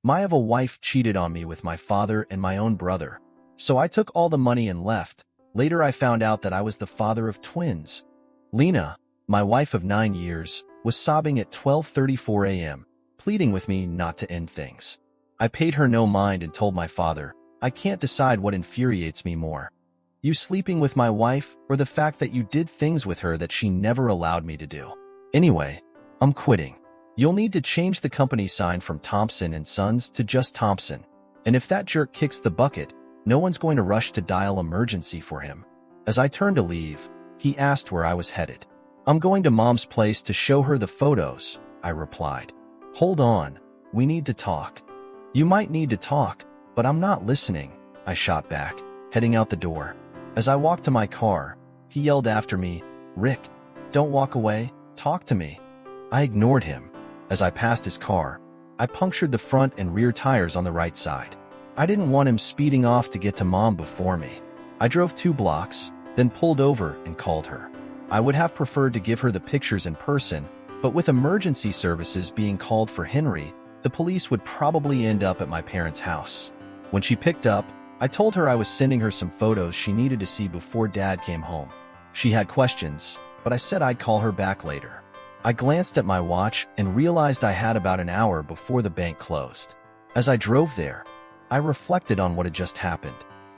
My wife cheated on me with my father and my own brother. So I took all the money and left. Later I found out that I was the father of twins. Lena, my wife of 9 years, was sobbing at 12:34 a.m., pleading with me not to end things. I paid her no mind and told my father, I can't decide what infuriates me more. You sleeping with my wife or the fact that you did things with her that she never allowed me to do. Anyway, I'm quitting. You'll need to change the company sign from Thompson & Sons to just Thompson. And if that jerk kicks the bucket, no one's going to rush to dial emergency for him. As I turned to leave, he asked where I was headed. I'm going to Mom's place to show her the photos, I replied. Hold on, we need to talk. You might need to talk, but I'm not listening, I shot back, heading out the door. As I walked to my car, he yelled after me, Rick, don't walk away, talk to me. I ignored him. As I passed his car, I punctured the front and rear tires on the right side. I didn't want him speeding off to get to Mom before me. I drove 2 blocks, then pulled over and called her. I would have preferred to give her the pictures in person, but with emergency services being called for Henry, the police would probably end up at my parents' house. When she picked up, I told her I was sending her some photos she needed to see before Dad came home. She had questions, but I said I'd call her back later. I glanced at my watch and realized I had about an hour before the bank closed. As I drove there, I reflected on what had just happened.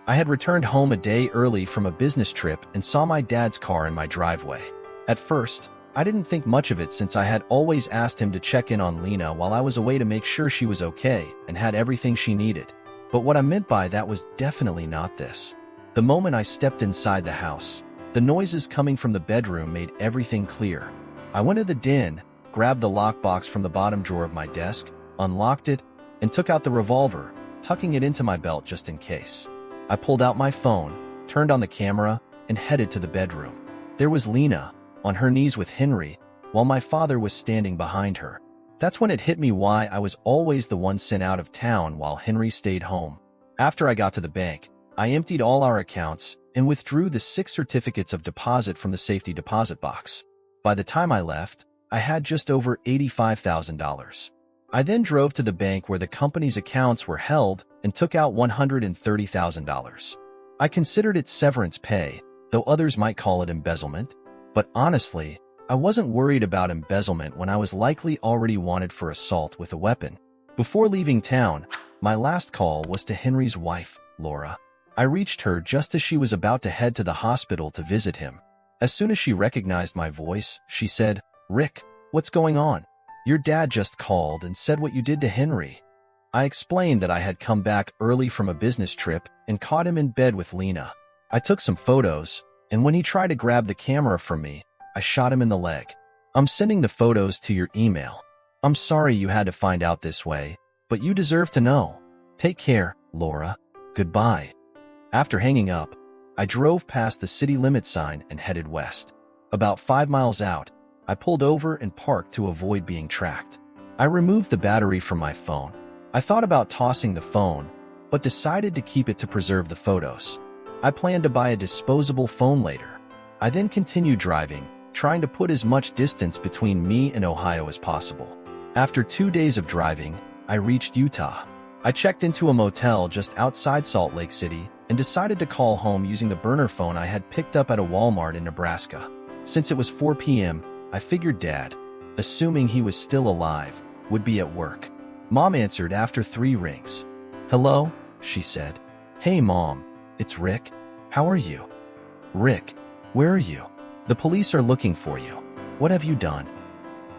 I had returned home a day early from a business trip and saw my dad's car in my driveway. At first, I didn't think much of it since I had always asked him to check in on Lena while I was away to make sure she was okay and had everything she needed. But what I meant by that was definitely not this. The moment I stepped inside the house, the noises coming from the bedroom made everything clear. I went to the den, grabbed the lockbox from the bottom drawer of my desk, unlocked it, and took out the revolver, tucking it into my belt just in case. I pulled out my phone, turned on the camera, and headed to the bedroom. There was Lena, on her knees with Henry, while my father was standing behind her. That's when it hit me why I was always the one sent out of town while Henry stayed home. After I got to the bank, I emptied all our accounts and withdrew the 6 certificates of deposit from the safety deposit box. By the time I left, I had just over $85,000. I then drove to the bank where the company's accounts were held and took out $130,000. I considered it severance pay, though others might call it embezzlement. But honestly, I wasn't worried about embezzlement when I was likely already wanted for assault with a weapon. Before leaving town, my last call was to Henry's wife, Laura. I reached her just as she was about to head to the hospital to visit him. As soon as she recognized my voice, she said, Rick, what's going on? Your dad just called and said what you did to Henry. I explained that I had come back early from a business trip and caught him in bed with Lena. I took some photos, and when he tried to grab the camera from me, I shot him in the leg. I'm sending the photos to your email. I'm sorry you had to find out this way, but you deserve to know. Take care, Laura. Goodbye. After hanging up, I drove past the city limit sign and headed west. About 5 miles out, I pulled over and parked to avoid being tracked. I removed the battery from my phone. I thought about tossing the phone, but decided to keep it to preserve the photos. I planned to buy a disposable phone later. I then continued driving, trying to put as much distance between me and Ohio as possible. After 2 days of driving, I reached Utah. I checked into a motel just outside Salt Lake City and decided to call home using the burner phone I had picked up at a Walmart in Nebraska. Since it was 4 p.m., I figured Dad, assuming he was still alive, would be at work. Mom answered after 3 rings. Hello, she said. Hey Mom, it's Rick. How are you? Rick, where are you? The police are looking for you. What have you done?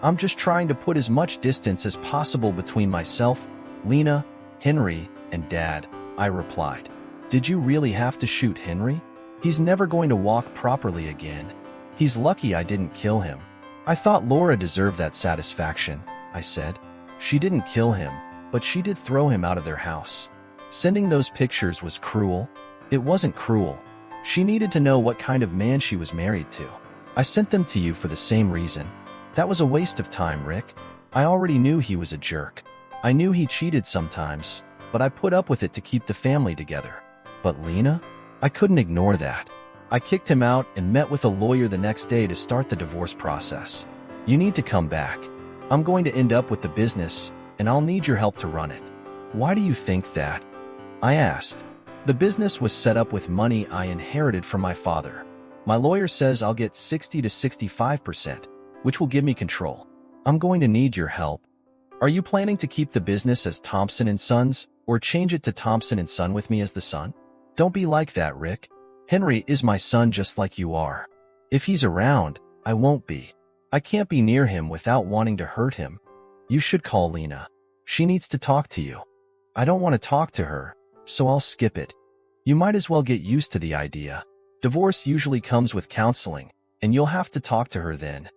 I'm just trying to put as much distance as possible between myself, Lena, Henry, and Dad, I replied. Did you really have to shoot Henry? He's never going to walk properly again. He's lucky I didn't kill him. I thought Laura deserved that satisfaction, I said. She didn't kill him, but she did throw him out of their house. Sending those pictures was cruel. It wasn't cruel. She needed to know what kind of man she was married to. I sent them to you for the same reason. That was a waste of time, Rick. I already knew he was a jerk. I knew he cheated sometimes, but I put up with it to keep the family together. But Lena? I couldn't ignore that. I kicked him out and met with a lawyer the next day to start the divorce process. You need to come back. I'm going to end up with the business, and I'll need your help to run it. Why do you think that? I asked. The business was set up with money I inherited from my father. My lawyer says I'll get 60 to 65%, which will give me control. I'm going to need your help. Are you planning to keep the business as Thompson & Sons or change it to Thompson & Son with me as the son? Don't be like that, Rick. Henry is my son just like you are. If he's around, I won't be. I can't be near him without wanting to hurt him. You should call Lena. She needs to talk to you. I don't want to talk to her, so I'll skip it. You might as well get used to the idea. Divorce usually comes with counseling, and you'll have to talk to her then.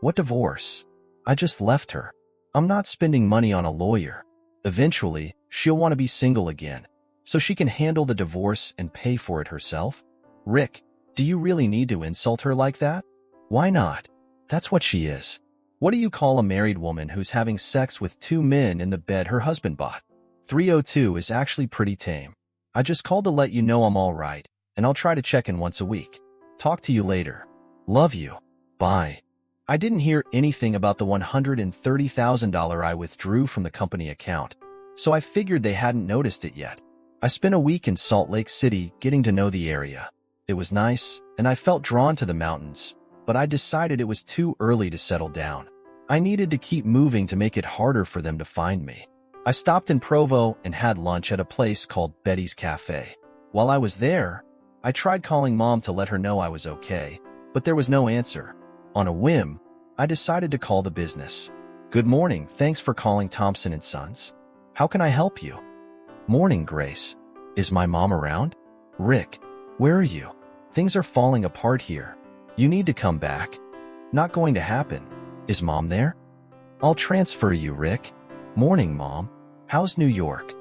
What divorce? I just left her. I'm not spending money on a lawyer. Eventually, she'll want to be single again, so she can handle the divorce and pay for it herself. Rick, do you really need to insult her like that? Why not? That's what she is. What do you call a married woman who's having sex with 2 men in the bed her husband bought? 302 is actually pretty tame. I just called to let you know I'm all right, and I'll try to check in once a week. Talk to you later. Love you. Bye. I didn't hear anything about the $130,000 I withdrew from the company account, so I figured they hadn't noticed it yet. I spent a week in Salt Lake City getting to know the area. It was nice, and I felt drawn to the mountains, but I decided it was too early to settle down. I needed to keep moving to make it harder for them to find me. I stopped in Provo and had lunch at a place called Betty's Cafe. While I was there, I tried calling Mom to let her know I was okay, but there was no answer. On a whim, I decided to call the business. Good morning, thanks for calling Thompson & Sons. How can I help you? Morning, Grace. Is my mom around? Rick, where are you? Things are falling apart here. You need to come back. Not going to happen. Is Mom there? I'll transfer you, Rick. Morning, Mom. How's New York?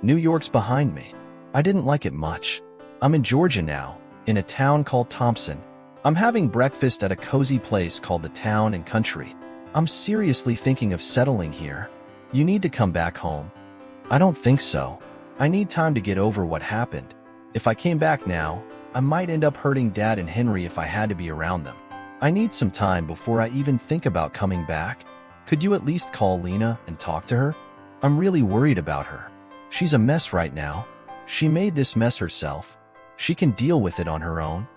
New York's behind me. I didn't like it much. I'm in Georgia now, in a town called Thompson. I'm having breakfast at a cozy place called the Town and Country. I'm seriously thinking of settling here. You need to come back home. I don't think so. I need time to get over what happened. If I came back now, I might end up hurting Dad and Henry if I had to be around them. I need some time before I even think about coming back. Could you at least call Lena and talk to her? I'm really worried about her. She's a mess right now. She made this mess herself. She can deal with it on her own.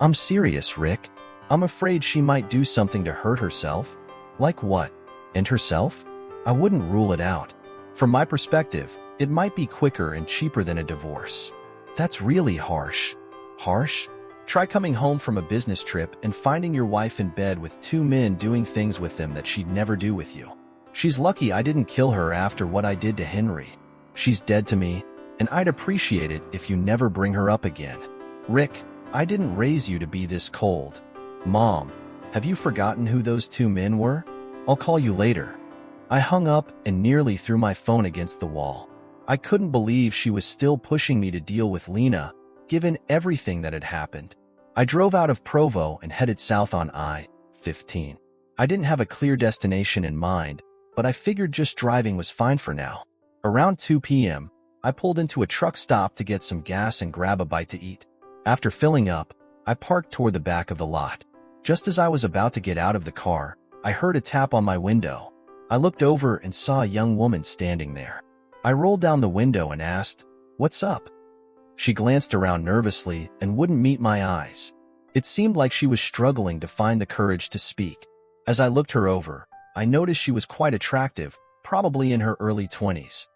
I'm serious, Rick. I'm afraid she might do something to hurt herself. Like what? And herself? I wouldn't rule it out. From my perspective, it might be quicker and cheaper than a divorce. That's really harsh. Harsh? Try coming home from a business trip and finding your wife in bed with 2 men doing things with them that she'd never do with you. She's lucky I didn't kill her after what I did to Henry. She's dead to me, and I'd appreciate it if you never bring her up again. Rick, I didn't raise you to be this cold. Mom, have you forgotten who those 2 men were? I'll call you later. I hung up and nearly threw my phone against the wall. I couldn't believe she was still pushing me to deal with Lena, given everything that had happened. I drove out of Provo and headed south on I-15. I didn't have a clear destination in mind, but I figured just driving was fine for now. Around 2 p.m., I pulled into a truck stop to get some gas and grab a bite to eat. After filling up, I parked toward the back of the lot. Just as I was about to get out of the car, I heard a tap on my window. I looked over and saw a young woman standing there. I rolled down the window and asked, "What's up?" She glanced around nervously and wouldn't meet my eyes. It seemed like she was struggling to find the courage to speak. As I looked her over, I noticed she was quite attractive, probably in her early 20s.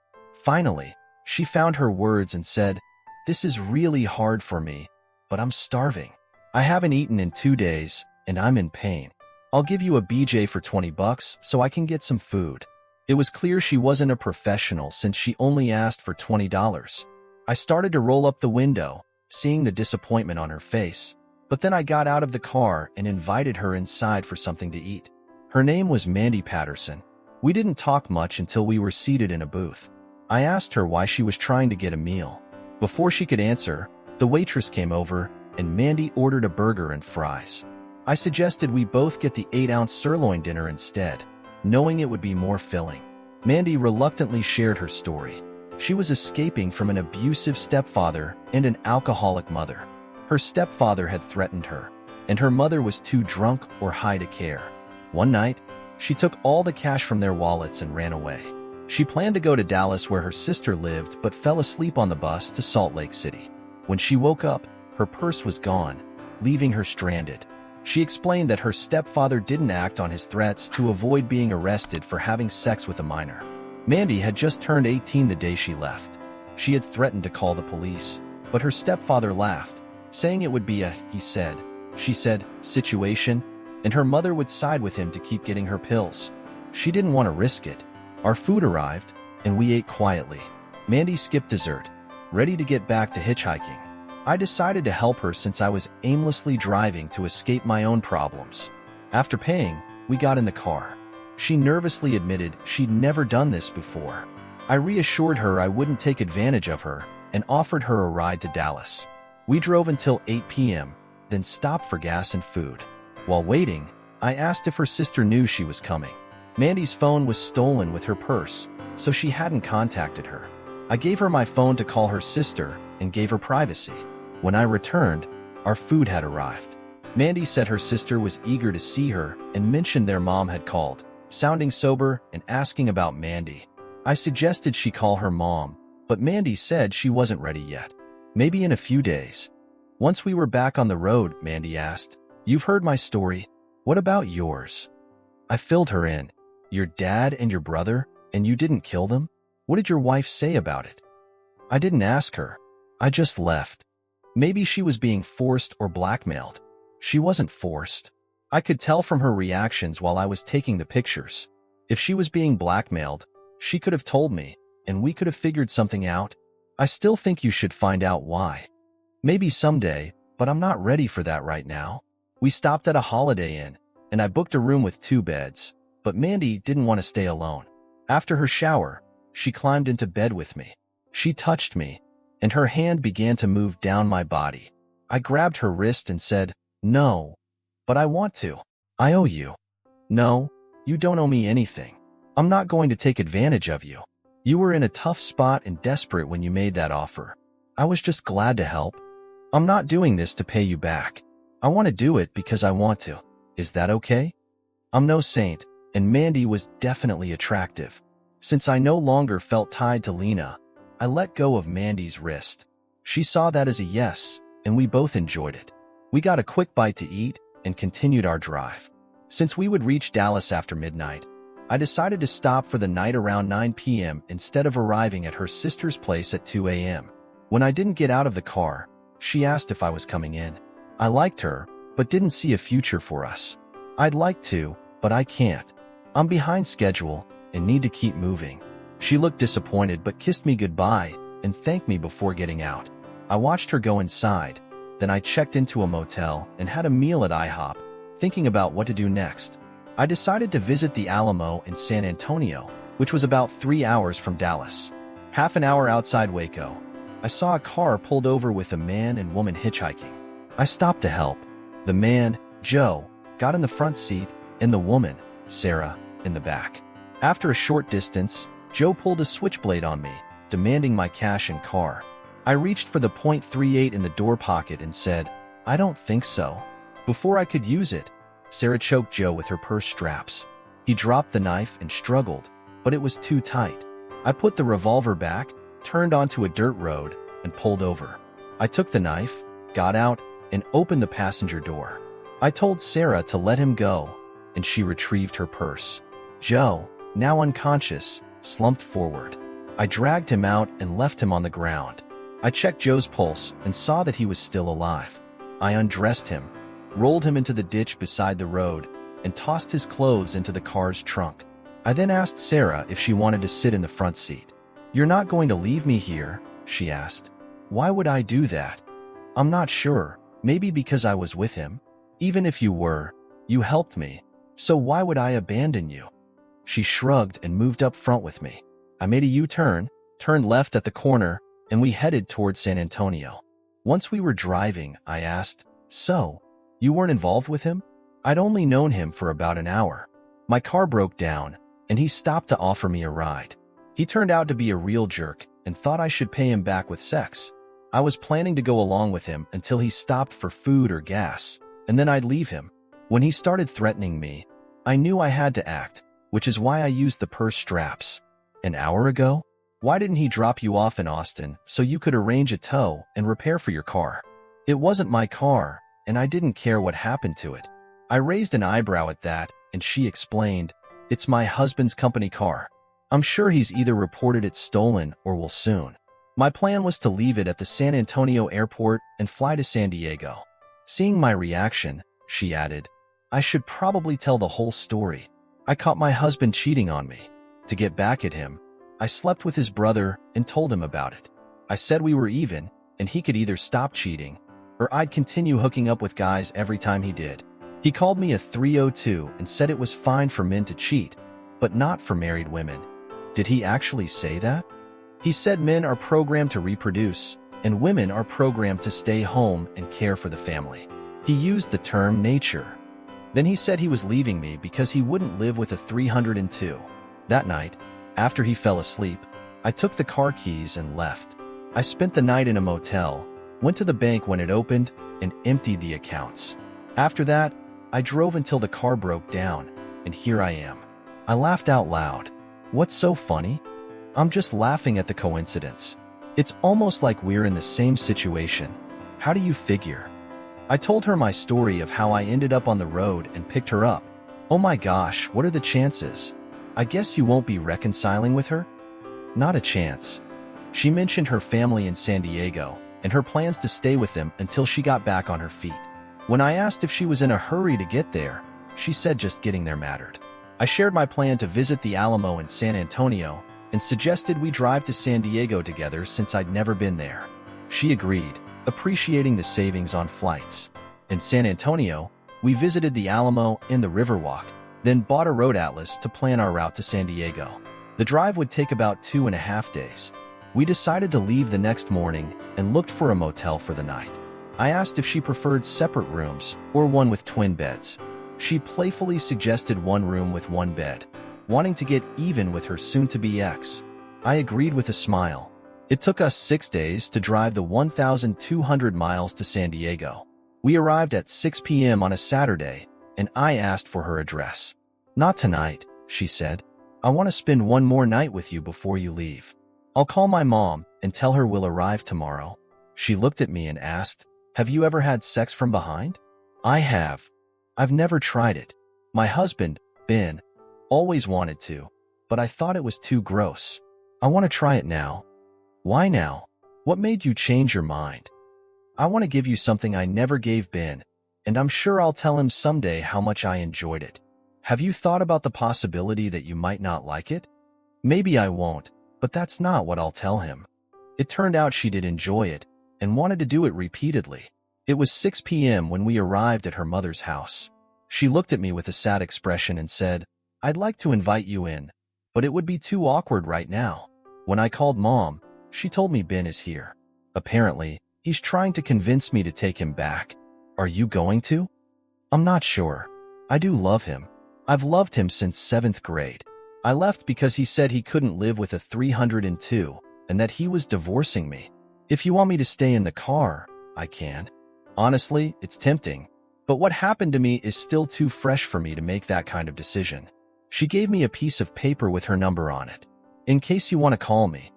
Finally, she found her words and said, "This is really hard for me, but I'm starving. I haven't eaten in 2 days, and I'm in pain. I'll give you a BJ for $20 so I can get some food." It was clear she wasn't a professional since she only asked for $20. I started to roll up the window, seeing the disappointment on her face, but then I got out of the car and invited her inside for something to eat. Her name was Mandy Patterson. We didn't talk much until we were seated in a booth. I asked her why she was trying to get a meal. Before she could answer, the waitress came over, and Mandy ordered a burger and fries. I suggested we both get the 8-ounce sirloin dinner instead, knowing it would be more filling. Mandy reluctantly shared her story. She was escaping from an abusive stepfather and an alcoholic mother. Her stepfather had threatened her, and her mother was too drunk or high to care. One night, she took all the cash from their wallets and ran away. She planned to go to Dallas where her sister lived but fell asleep on the bus to Salt Lake City. When she woke up, her purse was gone, leaving her stranded. She explained that her stepfather didn't act on his threats to avoid being arrested for having sex with a minor. Mandy had just turned 18 the day she left. She had threatened to call the police, but her stepfather laughed, saying it would be a, he said, she said, situation, and her mother would side with him to keep getting her pills. She didn't want to risk it. Our food arrived, and we ate quietly. Mandy skipped dessert, ready to get back to hitchhiking. I decided to help her since I was aimlessly driving to escape my own problems. After paying, we got in the car. She nervously admitted she'd never done this before. I reassured her I wouldn't take advantage of her and offered her a ride to Dallas. We drove until 8 p.m., then stopped for gas and food. While waiting, I asked if her sister knew she was coming. Mandy's phone was stolen with her purse, so she hadn't contacted her. I gave her my phone to call her sister and gave her privacy. When I returned, our food had arrived. Mandy said her sister was eager to see her and mentioned their mom had called, sounding sober and asking about Mandy. I suggested she call her mom, but Mandy said she wasn't ready yet. Maybe in a few days. Once we were back on the road, Mandy asked, "You've heard my story. What about yours?" I filled her in. "Your dad and your brother, and you didn't kill them? What did your wife say about it?" I didn't ask her. I just left. Maybe she was being forced or blackmailed. She wasn't forced. I could tell from her reactions while I was taking the pictures. If she was being blackmailed, she could have told me, and we could have figured something out. I still think you should find out why. Maybe someday, but I'm not ready for that right now. We stopped at a Holiday Inn, and I booked a room with 2 beds, but Mandy didn't want to stay alone. After her shower, she climbed into bed with me. She touched me, and her hand began to move down my body. I grabbed her wrist and said, "No, but I want to. I owe you." "No, you don't owe me anything. I'm not going to take advantage of you. You were in a tough spot and desperate when you made that offer. I was just glad to help. I'm not doing this to pay you back. I want to do it because I want to. Is that okay?" I'm no saint, and Mandy was definitely attractive. Since I no longer felt tied to Lena, I let go of Mandy's wrist. She saw that as a yes, and we both enjoyed it. We got a quick bite to eat and continued our drive. Since we would reach Dallas after midnight, I decided to stop for the night around 9 p.m. instead of arriving at her sister's place at 2 a.m. When I didn't get out of the car, she asked if I was coming in. I liked her, but didn't see a future for us. I'd like to, but I can't. I'm behind schedule and need to keep moving. She looked disappointed but kissed me goodbye and thanked me before getting out. I watched her go inside, then I checked into a motel and had a meal at IHOP, thinking about what to do next. I decided to visit the Alamo in San Antonio, which was about 3 hours from Dallas. Half an hour outside Waco, I saw a car pulled over with a man and woman hitchhiking. I stopped to help. The man, Joe, got in the front seat, and the woman, Sarah, in the back. After a short distance, Joe pulled a switchblade on me, demanding my cash and car. I reached for the .38 in the door pocket and said, "I don't think so." Before I could use it, Sarah choked Joe with her purse straps. He dropped the knife and struggled, but it was too tight. I put the revolver back, turned onto a dirt road, and pulled over. I took the knife, got out, and opened the passenger door. I told Sarah to let him go, and she retrieved her purse. Joe, now unconscious, slumped forward. I dragged him out and left him on the ground. I checked Joe's pulse and saw that he was still alive. I undressed him, rolled him into the ditch beside the road, and tossed his clothes into the car's trunk. I then asked Sarah if she wanted to sit in the front seat. "You're not going to leave me here?" she asked. "Why would I do that?" "I'm not sure. Maybe because I was with him. Even if you were, you helped me. So why would I abandon you?" She shrugged and moved up front with me. I made a U-turn, turned left at the corner, and we headed toward San Antonio. Once we were driving, I asked, "So, you weren't involved with him?" I'd only known him for about an hour. My car broke down, and he stopped to offer me a ride. He turned out to be a real jerk and thought I should pay him back with sex. I was planning to go along with him until he stopped for food or gas, and then I'd leave him. When he started threatening me, I knew I had to act, which is why I used the purse straps. An hour ago? Why didn't he drop you off in Austin so you could arrange a tow and repair for your car? It wasn't my car, and I didn't care what happened to it. I raised an eyebrow at that, and she explained, "It's my husband's company car. I'm sure he's either reported it stolen or will soon." My plan was to leave it at the San Antonio airport and fly to San Diego. Seeing my reaction, she added, "I should probably tell the whole story. I caught my husband cheating on me. To get back at him, I slept with his brother and told him about it. I said we were even, and he could either stop cheating, or I'd continue hooking up with guys every time he did. He called me a 302 and said it was fine for men to cheat, but not for married women." Did he actually say that? He said men are programmed to reproduce, and women are programmed to stay home and care for the family. He used the term nature. Then he said he was leaving me because he wouldn't live with a 302. That night, after he fell asleep, I took the car keys and left. I spent the night in a motel, went to the bank when it opened, and emptied the accounts. After that, I drove until the car broke down, and here I am. I laughed out loud. What's so funny? I'm just laughing at the coincidence. It's almost like we're in the same situation. How do you figure? I told her my story of how I ended up on the road and picked her up. Oh my gosh, what are the chances? I guess you won't be reconciling with her? Not a chance. She mentioned her family in San Diego and her plans to stay with them until she got back on her feet. When I asked if she was in a hurry to get there, she said just getting there mattered. I shared my plan to visit the Alamo in San Antonio and suggested we drive to San Diego together since I'd never been there. She agreed, appreciating the savings on flights. In San Antonio, we visited the Alamo and the Riverwalk, then bought a road atlas to plan our route to San Diego. The drive would take about 2.5 days. We decided to leave the next morning and looked for a motel for the night. I asked if she preferred separate rooms or one with twin beds. She playfully suggested one room with one bed, wanting to get even with her soon-to-be ex. I agreed with a smile. It took us 6 days to drive the 1,200 miles to San Diego. We arrived at 6 p.m. on a Saturday, and I asked for her address. "Not tonight," she said. "I want to spend one more night with you before you leave. I'll call my mom and tell her we'll arrive tomorrow." She looked at me and asked, "Have you ever had sex from behind?" "I have. I've never tried it. My husband, Ben, always wanted to, but I thought it was too gross. I want to try it now." "Why now? What made you change your mind?" "I want to give you something I never gave Ben, and I'm sure I'll tell him someday how much I enjoyed it." "Have you thought about the possibility that you might not like it?" "Maybe I won't, but that's not what I'll tell him." It turned out she did enjoy it and wanted to do it repeatedly. It was 6 p.m. when we arrived at her mother's house. She looked at me with a sad expression and said, "I'd like to invite you in, but it would be too awkward right now." When I called Mom, she told me Ben is here. Apparently, he's trying to convince me to take him back. "Are you going to?" "I'm not sure. I do love him. I've loved him since 7th grade. I left because he said he couldn't live with a 302 and that he was divorcing me. If you want me to stay in the car, I can. Honestly, it's tempting, but what happened to me is still too fresh for me to make that kind of decision." She gave me a piece of paper with her number on it. "In case you want to call me."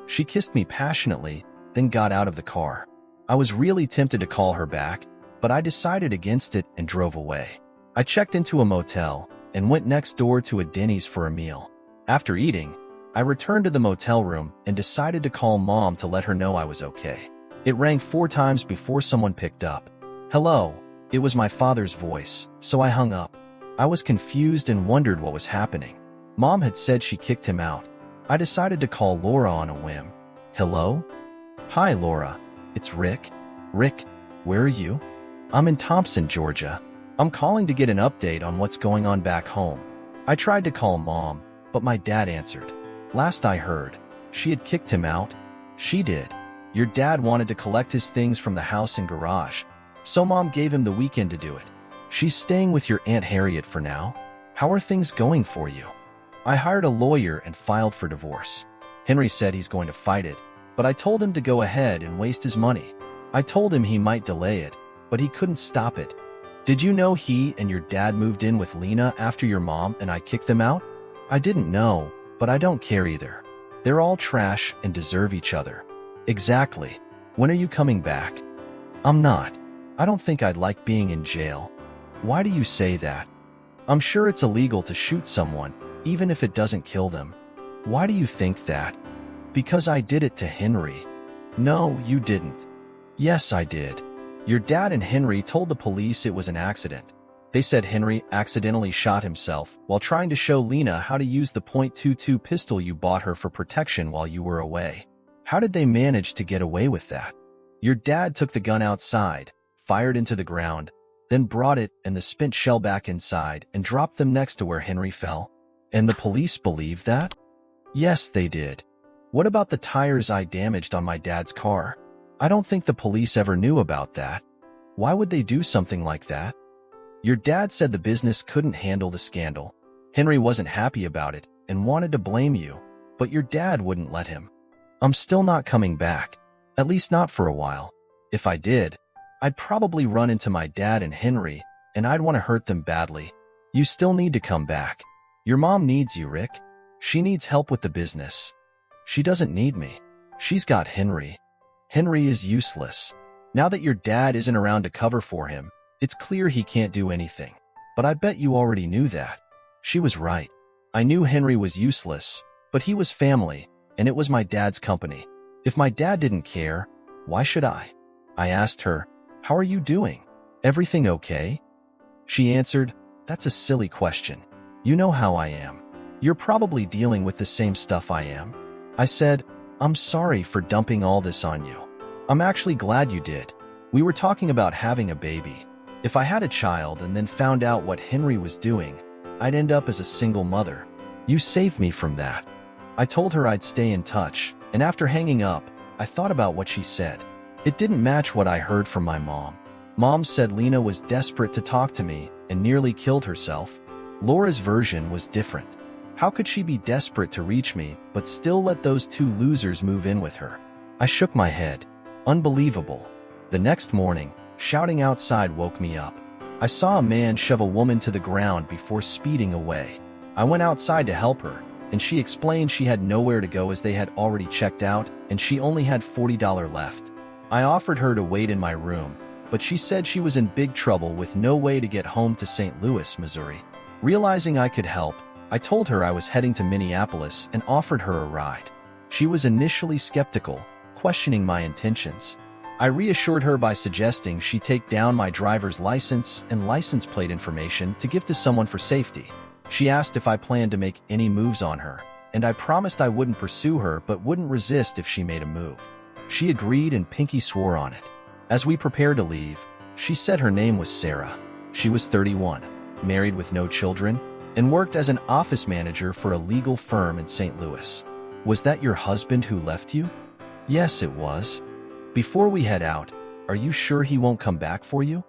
She kissed me passionately, then got out of the car. I was really tempted to call her back, but I decided against it and drove away. I checked into a motel and went next door to a Denny's for a meal. After eating, I returned to the motel room and decided to call Mom to let her know I was okay. It rang 4 times before someone picked up. "Hello." It was my father's voice, so I hung up. I was confused and wondered what was happening. Mom had said she kicked him out. I decided to call Laura on a whim. "Hello?" "Hi, Laura. It's Rick." "Rick, where are you?" "I'm in Thompson, Georgia. I'm calling to get an update on what's going on back home." I tried to call Mom, but my dad answered. "Last I heard, she had kicked him out." "She did. Your dad wanted to collect his things from the house and garage, so Mom gave him the weekend to do it. She's staying with your Aunt Harriet for now. How are things going for you?" "I hired a lawyer and filed for divorce. Henry said he's going to fight it, but I told him to go ahead and waste his money. I told him he might delay it, but he couldn't stop it." "Did you know he and your dad moved in with Lena after your mom and I kicked them out?" "I didn't know, But I don't care either. They're all trash and deserve each other. Exactly. When are you coming back? I'm not. I don't think I'd like being in jail. Why do you say that? I'm sure it's illegal to shoot someone, even if it doesn't kill them. Why do you think that? Because I did it to Henry. No, you didn't. Yes, I did. Your dad and Henry told the police it was an accident. They said Henry accidentally shot himself while trying to show Lena how to use the .22 pistol you bought her for protection while you were away. How did they manage to get away with that? Your dad took the gun outside, fired into the ground, then brought it and the spent shell back inside and dropped them next to where Henry fell. And the police believe that? Yes, they did. What about the tires I damaged on my dad's car? I don't think the police ever knew about that. Why would they do something like that? Your dad said the business couldn't handle the scandal. Henry wasn't happy about it and wanted to blame you, but your dad wouldn't let him. I'm still not coming back, at least not for a while. If I did, I'd probably run into my dad and Henry, and I'd want to hurt them badly. You still need to come back. Your mom needs you, Rick. She needs help with the business. She doesn't need me. She's got Henry. Henry is useless. Now that your dad isn't around to cover for him, it's clear he can't do anything. But I bet you already knew that. She was right. I knew Henry was useless, but he was family, and it was my dad's company. If my dad didn't care, why should I? I asked her, "How are you doing? Everything okay?" She answered, "That's a silly question. You know how I am. You're probably dealing with the same stuff I am." I said, "I'm sorry for dumping all this on you. I'm actually glad you did. We were talking about having a baby. If I had a child and then found out what Henry was doing, I'd end up as a single mother. You saved me from that." I told her I'd stay in touch, and after hanging up, I thought about what she said. It didn't match what I heard from my mom. Mom said Lena was desperate to talk to me and nearly killed herself. Laura's version was different. How could she be desperate to reach me but still let those two losers move in with her? I shook my head. Unbelievable. The next morning, shouting outside woke me up. I saw a man shove a woman to the ground before speeding away. I went outside to help her, and she explained she had nowhere to go as they had already checked out and she only had $40 left. I offered her to wait in my room, but she said she was in big trouble with no way to get home to St. Louis, Missouri. Realizing I could help, I told her I was heading to Minneapolis and offered her a ride. She was initially skeptical, questioning my intentions. I reassured her by suggesting she take down my driver's license and license plate information to give to someone for safety. She asked if I planned to make any moves on her, and I promised I wouldn't pursue her but wouldn't resist if she made a move. She agreed and pinky swore on it. As we prepared to leave, she said her name was Sarah. She was 31, married with no children, and worked as an office manager for a legal firm in St. Louis. "Was that your husband who left you?" "Yes, it was." "Before we head out, are you sure he won't come back for you?"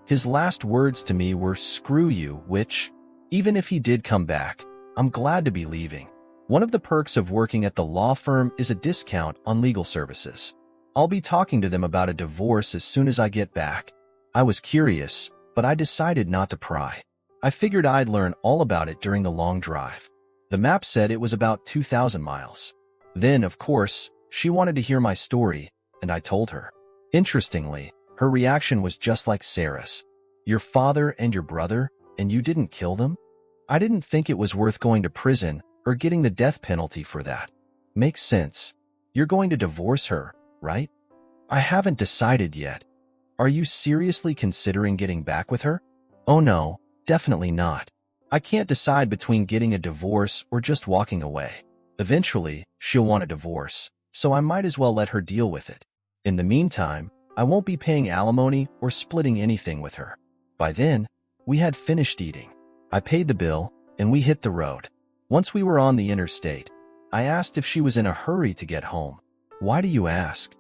His last words to me were, "Screw you," which, even if he did come back, I'm glad to be leaving. One of the perks of working at the law firm is a discount on legal services. I'll be talking to them about a divorce as soon as I get back. I was curious, but I decided not to pry. I figured I'd learn all about it during the long drive. The map said it was about 2,000 miles. Then, of course, she wanted to hear my story, and I told her. Interestingly, her reaction was just like Sarah's. "Your father and your brother, and you didn't kill them?" I didn't think it was worth going to prison or getting the death penalty for that. Makes sense. You're going to divorce her, right? I haven't decided yet. Are you seriously considering getting back with her? Oh no, definitely not. I can't decide between getting a divorce or just walking away. Eventually, she'll want a divorce, so I might as well let her deal with it. In the meantime, I won't be paying alimony or splitting anything with her. By then, we had finished eating. I paid the bill, and we hit the road. Once we were on the interstate, I asked if she was in a hurry to get home. Why do you ask?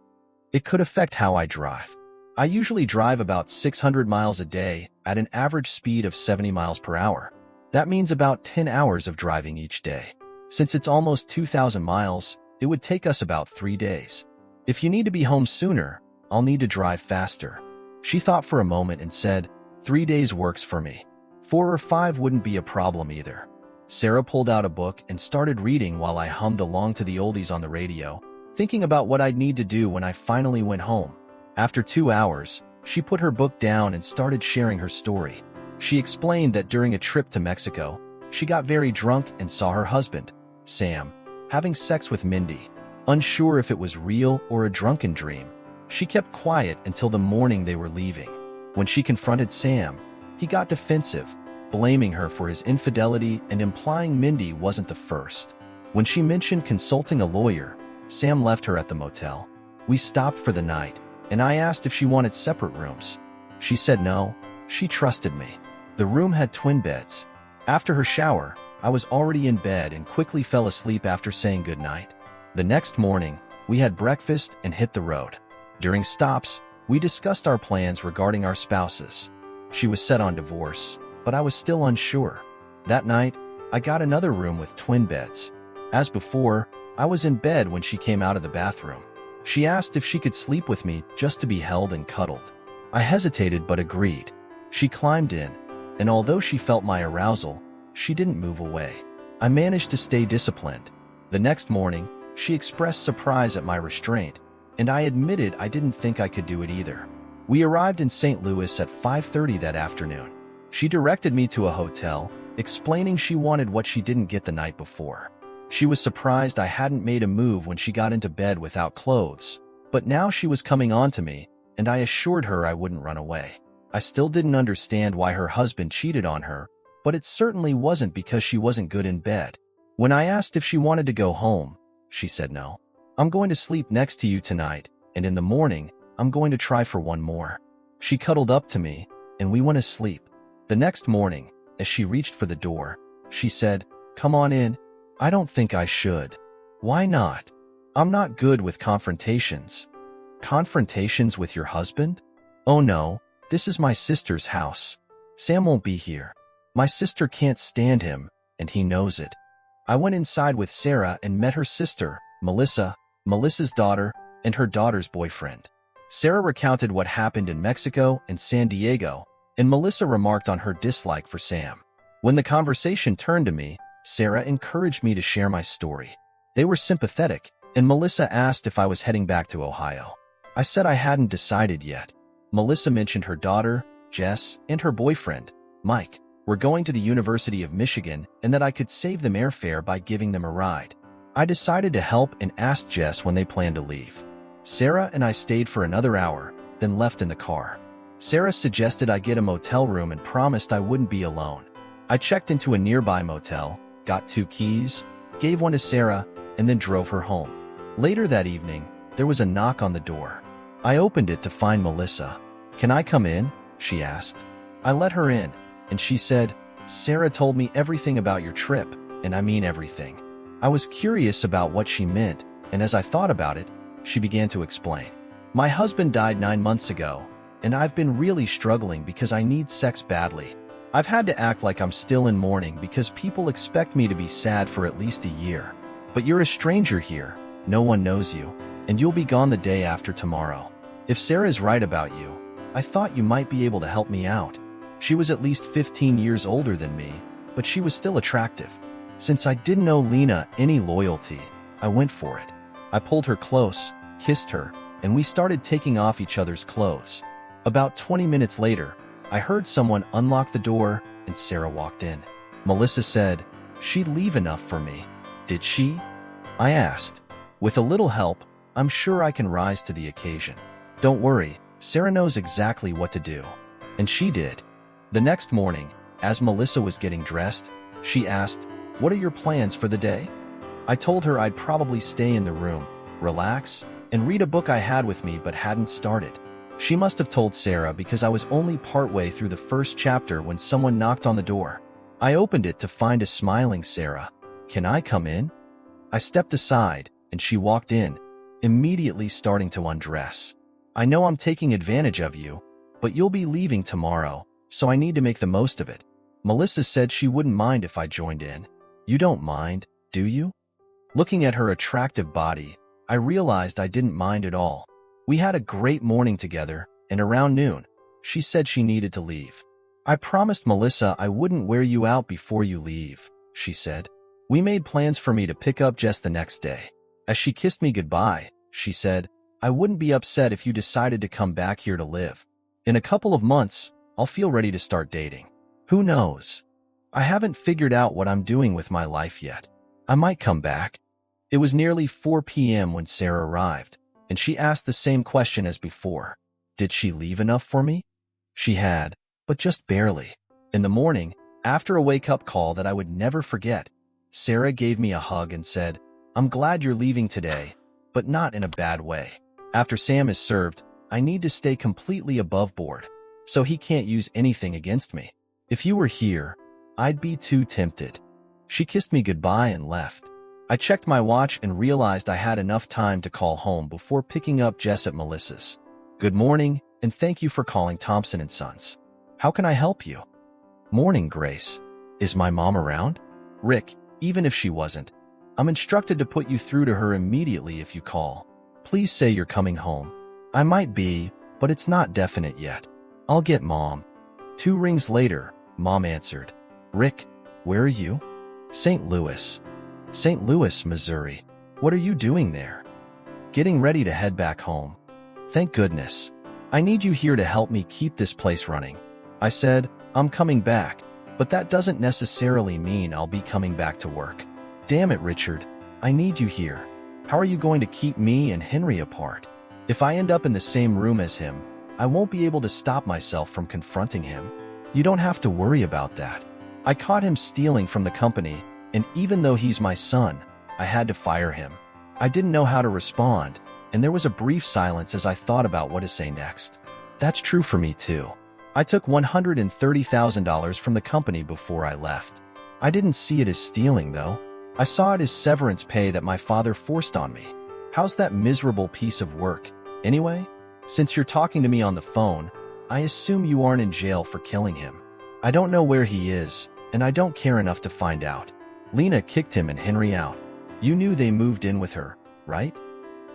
It could affect how I drive. I usually drive about 600 miles a day at an average speed of 70 miles per hour. That means about 10 hours of driving each day. Since it's almost 2,000 miles, it would take us about 3 days. If you need to be home sooner, I'll need to drive faster. She thought for a moment and said, 3 days works for me. 4 or 5 wouldn't be a problem either. Sarah pulled out a book and started reading while I hummed along to the oldies on the radio, thinking about what I'd need to do when I finally went home. After 2 hours, she put her book down and started sharing her story. She explained that during a trip to Mexico, she got very drunk and saw her husband, Sam, having sex with Mindy. Unsure if it was real or a drunken dream, she kept quiet until the morning they were leaving. When she confronted Sam, he got defensive, blaming her for his infidelity and implying Mindy wasn't the first. When she mentioned consulting a lawyer, Sam left her at the motel. We stopped for the night, and I asked if she wanted separate rooms. She said no, she trusted me. The room had twin beds. After her shower, I was already in bed and quickly fell asleep after saying goodnight. The next morning, we had breakfast and hit the road. During stops, we discussed our plans regarding our spouses. She was set on divorce, but I was still unsure. That night, I got another room with twin beds. As before, I was in bed when she came out of the bathroom. She asked if she could sleep with me just to be held and cuddled. I hesitated but agreed. She climbed in, and although she felt my arousal, she didn't move away. I managed to stay disciplined. The next morning, she expressed surprise at my restraint, and I admitted I didn't think I could do it either. We arrived in St. Louis at 5:30 that afternoon. She directed me to a hotel, explaining she wanted what she didn't get the night before. She was surprised I hadn't made a move when she got into bed without clothes, but now she was coming on to me, and I assured her I wouldn't run away. I still didn't understand why her husband cheated on her, but it certainly wasn't because she wasn't good in bed. When I asked if she wanted to go home, she said no. I'm going to sleep next to you tonight, and in the morning, I'm going to try for one more. She cuddled up to me, and we went to sleep. The next morning, as she reached for the door, she said, "Come on in." I don't think I should. Why not? I'm not good with confrontations. Confrontations with your husband? Oh no, this is my sister's house. Sam won't be here. My sister can't stand him, and he knows it. I went inside with Sarah and met her sister, Melissa, Melissa's daughter, and her daughter's boyfriend. Sarah recounted what happened in Mexico and San Diego, and Melissa remarked on her dislike for Sam. When the conversation turned to me, Sarah encouraged me to share my story. They were sympathetic, and Melissa asked if I was heading back to Ohio. I said I hadn't decided yet. Melissa mentioned her daughter, Jess, and her boyfriend, Mike, were going to the University of Michigan and that I could save them airfare by giving them a ride. I decided to help and asked Jess when they planned to leave. Sarah and I stayed for another hour, then left in the car. Sarah suggested I get a motel room and promised I wouldn't be alone. I checked into a nearby motel, got 2 keys, gave one to Sarah, and then drove her home. Later that evening, there was a knock on the door. I opened it to find Melissa. "Can I come in?" she asked. I let her in, and she said, "Sarah told me everything about your trip, and I mean everything." I was curious about what she meant, and as I thought about it, she began to explain. "My husband died 9 months ago, and I've been really struggling because I need sex badly. I've had to act like I'm still in mourning because people expect me to be sad for at least a year. But you're a stranger here, no one knows you, and you'll be gone the day after tomorrow. If Sarah's right about you, I thought you might be able to help me out." She was at least 15 years older than me, but she was still attractive. Since I didn't owe Lena any loyalty, I went for it. I pulled her close, kissed her, and we started taking off each other's clothes. About 20 minutes later, I heard someone unlock the door and Sarah walked in. Melissa said, "She'd leave enough for me." "Did she?" I asked. "With a little help, I'm sure I can rise to the occasion." "Don't worry, Sarah knows exactly what to do." And she did. The next morning, as Melissa was getting dressed, she asked, "What are your plans for the day?" I told her I'd probably stay in the room, relax, and read a book I had with me but hadn't started. She must have told Sarah because I was only partway through the first chapter when someone knocked on the door. I opened it to find a smiling Sarah. "Can I come in?" I stepped aside, and she walked in, immediately starting to undress. "I know I'm taking advantage of you, but you'll be leaving tomorrow, so I need to make the most of it." Melissa said she wouldn't mind if I joined in. "You don't mind, do you?" Looking at her attractive body, I realized I didn't mind at all. We had a great morning together, and around noon, she said she needed to leave. "I promised Melissa I wouldn't wear you out before you leave," she said. We made plans for me to pick up Jess the next day. As she kissed me goodbye, she said, I wouldn't be upset if you decided to come back here to live. In a couple of months, I'll feel ready to start dating. Who knows? I haven't figured out what I'm doing with my life yet. I might come back. It was nearly 4 p.m. when Sarah arrived, and she asked the same question as before. Did she leave enough for me? She had, but just barely. In the morning, after a wake-up call that I would never forget, Sarah gave me a hug and said, I'm glad you're leaving today, but not in a bad way. After Sam is served, I need to stay completely above board, so he can't use anything against me. If you were here, I'd be too tempted. She kissed me goodbye and left. I checked my watch and realized I had enough time to call home before picking up Jess at Melissa's. Good morning, and thank you for calling Thompson & Sons. How can I help you? Morning, Grace. Is my mom around? Rick, even if she wasn't, I'm instructed to put you through to her immediately if you call. Please say you're coming home. I might be, but it's not definite yet. I'll get Mom. 2 rings later, Mom answered. Rick, where are you? St. Louis. St. Louis, Missouri. What are you doing there? Getting ready to head back home. Thank goodness. I need you here to help me keep this place running. I said, I'm coming back, but that doesn't necessarily mean I'll be coming back to work. Damn it, Richard. I need you here. How are you going to keep me and Henry apart? If I end up in the same room as him, I won't be able to stop myself from confronting him. You don't have to worry about that. I caught him stealing from the company, and even though he's my son, I had to fire him. I didn't know how to respond, and there was a brief silence as I thought about what to say next. That's true for me too. I took $130,000 from the company before I left. I didn't see it as stealing, though. I saw it as severance pay that my father forced on me. How's that miserable piece of work? Anyway, since you're talking to me on the phone, I assume you aren't in jail for killing him. I don't know where he is, and I don't care enough to find out. Lena kicked him and Henry out. You knew they moved in with her, right?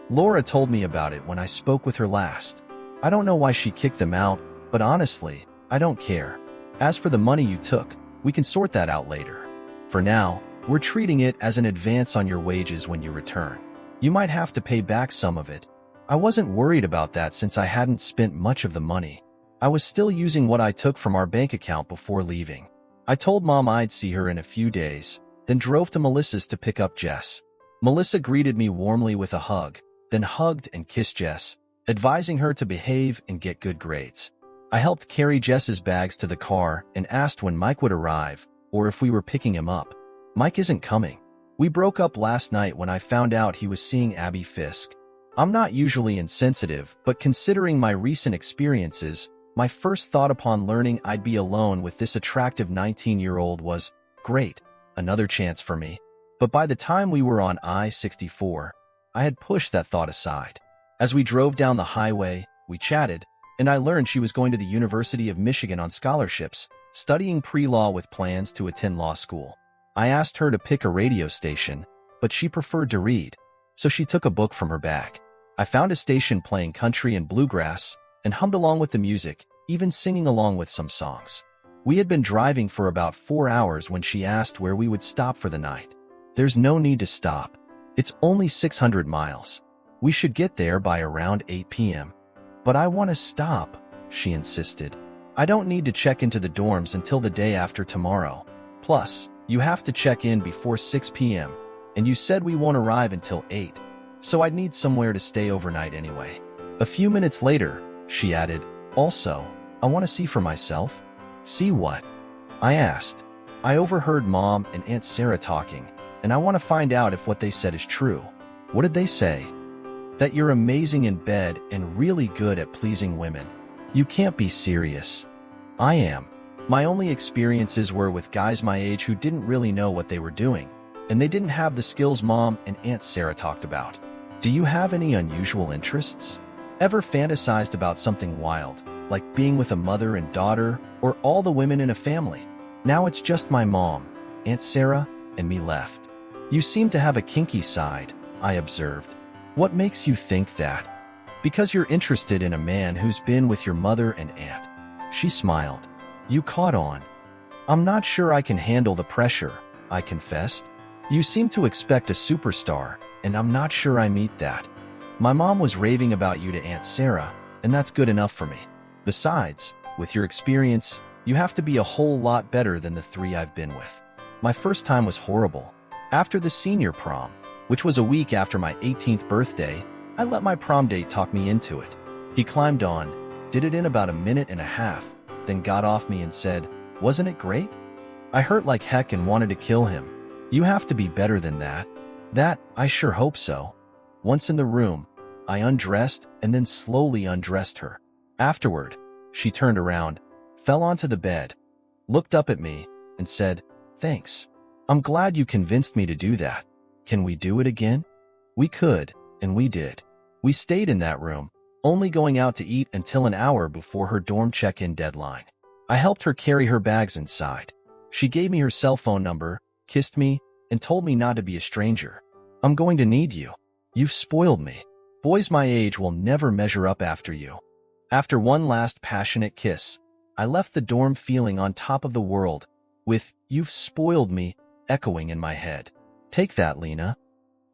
Laura told me about it when I spoke with her last. I don't know why she kicked them out, but honestly, I don't care. As for the money you took, we can sort that out later. For now, we're treating it as an advance on your wages when you return. You might have to pay back some of it. I wasn't worried about that since I hadn't spent much of the money. I was still using what I took from our bank account before leaving. I told Mom I'd see her in a few days, then drove to Melissa's to pick up Jess. Melissa greeted me warmly with a hug, then hugged and kissed Jess, advising her to behave and get good grades. I helped carry Jess's bags to the car and asked when Mike would arrive, or if we were picking him up. Mike isn't coming. We broke up last night when I found out he was seeing Abby Fisk. I'm not usually insensitive, but considering my recent experiences, my first thought upon learning I'd be alone with this attractive 19-year-old was, great, another chance for me. But by the time we were on I-64, I had pushed that thought aside. As we drove down the highway, we chatted, and I learned she was going to the University of Michigan on scholarships, studying pre-law with plans to attend law school. I asked her to pick a radio station, but she preferred to read, so she took a book from her bag. I found a station playing country and bluegrass, and hummed along with the music, even singing along with some songs. We had been driving for about 4 hours when she asked where we would stop for the night. There's no need to stop. It's only 600 miles. We should get there by around 8 p.m. But I want to stop, she insisted. I don't need to check into the dorms until the day after tomorrow. Plus, you have to check in before 6 p.m., and you said we won't arrive until 8, so I'd need somewhere to stay overnight anyway. A few minutes later, she added, also, I want to see for myself. See what? I asked. I overheard Mom and Aunt Sarah talking, and I want to find out if what they said is true. What did they say? That you're amazing in bed and really good at pleasing women. You can't be serious. I am. My only experiences were with guys my age who didn't really know what they were doing, and they didn't have the skills Mom and Aunt Sarah talked about. Do you have any unusual interests? Ever fantasized about something wild, like being with a mother and daughter, or all the women in a family? Now it's just my mom, Aunt Sarah, and me left. You seem to have a kinky side, I observed. What makes you think that? Because you're interested in a man who's been with your mother and aunt. She smiled. You caught on. I'm not sure I can handle the pressure, I confessed. You seem to expect a superstar, and I'm not sure I meet that. My mom was raving about you to Aunt Sarah, and that's good enough for me. Besides, with your experience, you have to be a whole lot better than the 3 I've been with. My first time was horrible. After the senior prom, which was a week after my 18th birthday, I let my prom date talk me into it. He climbed on, did it in about a minute and a half, then got off me and said, "Wasn't it great?" I hurt like heck and wanted to kill him. You have to be better than that. That, I sure hope so. Once in the room, I undressed and then slowly undressed her. Afterward, she turned around, fell onto the bed, looked up at me, and said, "Thanks. I'm glad you convinced me to do that. Can we do it again?" We could, and we did. We stayed in that room, only going out to eat until an hour before her dorm check-in deadline. I helped her carry her bags inside. She gave me her cell phone number, kissed me, and told me not to be a stranger. "I'm going to need you. You've spoiled me. Boys my age will never measure up after you." After one last passionate kiss, I left the dorm feeling on top of the world, with "You've spoiled me" echoing in my head. Take that, Lena.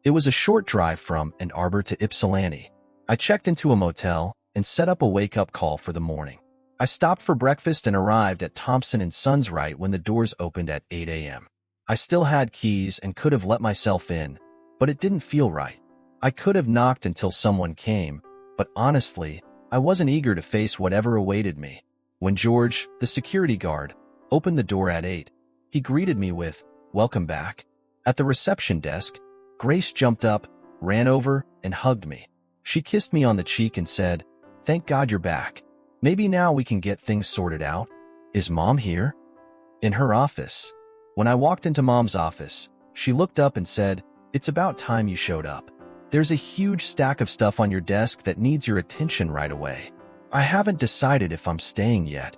It was a short drive from Ann Arbor to Ypsilanti. I checked into a motel and set up a wake-up call for the morning. I stopped for breakfast and arrived at Thompson & Sons right when the doors opened at 8 a.m. I still had keys and could have let myself in, but it didn't feel right. I could have knocked until someone came, but honestly, I wasn't eager to face whatever awaited me. When George, the security guard, opened the door at 8, he greeted me with, "Welcome back." At the reception desk, Grace jumped up, ran over, and hugged me. She kissed me on the cheek and said, "Thank God you're back. Maybe now we can get things sorted out." "Is Mom here?" "In her office." When I walked into Mom's office, she looked up and said, "It's about time you showed up. There's a huge stack of stuff on your desk that needs your attention right away." "I haven't decided if I'm staying yet."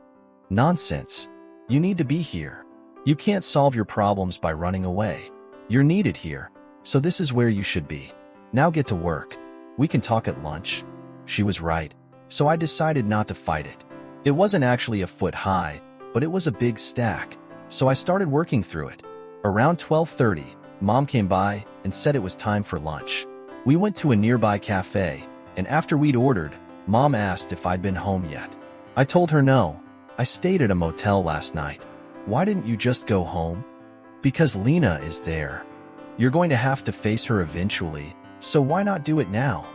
"Nonsense. You need to be here. You can't solve your problems by running away. You're needed here, so this is where you should be. Now get to work. We can talk at lunch." She was right, so I decided not to fight it. It wasn't actually a foot high, but it was a big stack, so I started working through it. Around 12:30, Mom came by and said it was time for lunch. We went to a nearby cafe, and after we'd ordered, Mom asked if I'd been home yet. I told her no. I stayed at a motel last night. "Why didn't you just go home?" "Because Lena is there. You're going to have to face her eventually, so why not do it now?